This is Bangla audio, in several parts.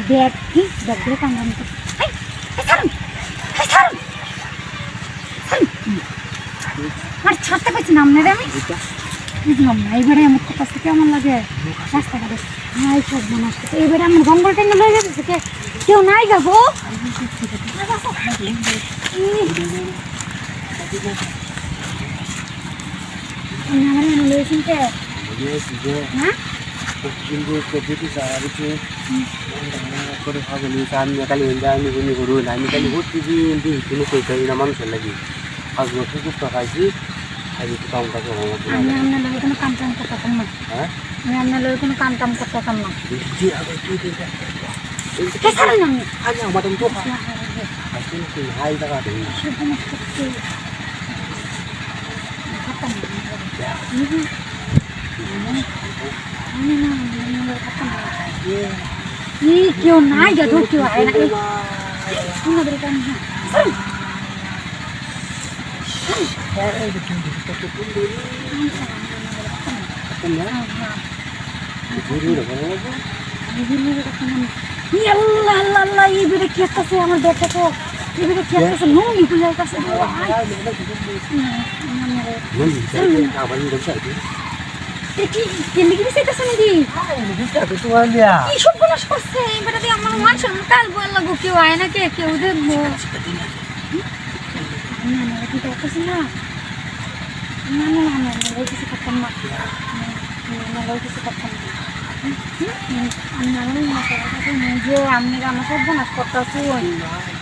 ব্যাগ কি ব্যাগ দিয়ে কামড়ানো আর ছাড়তে পারছি না আপনারা আমি বুঝলাম না এইবারে আমার কাছে কেমন লাগে রাস্তাঘাটে নাই সব মানুষ এইবারে আমার জঙ্গল টেঙ্গল হয়ে গেছে কেউ নাই যাবো আমার লয়েছেন কে হ্যাঁ কিন্তু প্রকৃতি সারাদিকে করে খাবলি আমি কালি আমি গুনি করু আমি কালি প্রতিদিন কোনো পয়সা না মানুষের লাগি আজ বছর খুব টাকাইছি আজ একটু কাম কাজ আমি আপনার লোক কোনো কাম টাম করতাম না হ্যাঁ আমি আপনার লোক কোনো কাম টাম করতাম না জি আগে তুই দিন আমি আজ আমার তো আসলে কি হাই টাকা দেই কেউ নাই যাদু কেউ আয় না এইবারে কি একটা আমার দেখো এবারে কি একটা লুঙ্গি খুলে গেছে কেউ আয় না কে কেউ দেখবো কিছু করতাম না কিছু করতাম যে আমি আমার সব বনাস করতেছি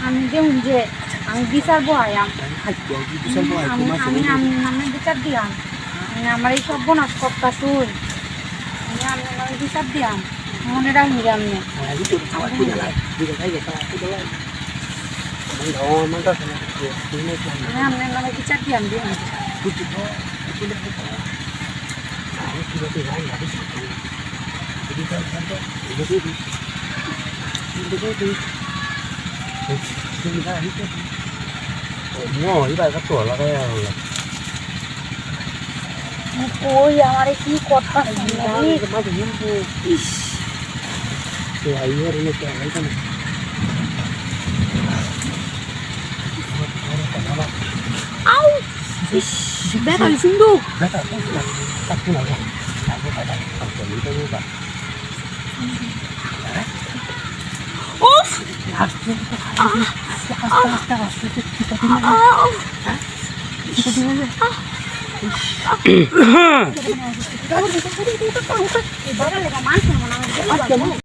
আমি দেখুন যে আমি বিচারবো আমি আমি বিচার দিয়াম আমার এই সব বনাস করতেছি আমি বিচার দিয়াম মনে রাখি আমি আপনার বিচার দিয়াম দিয়াম কই আমার কি কথা বেটা সিন্ধু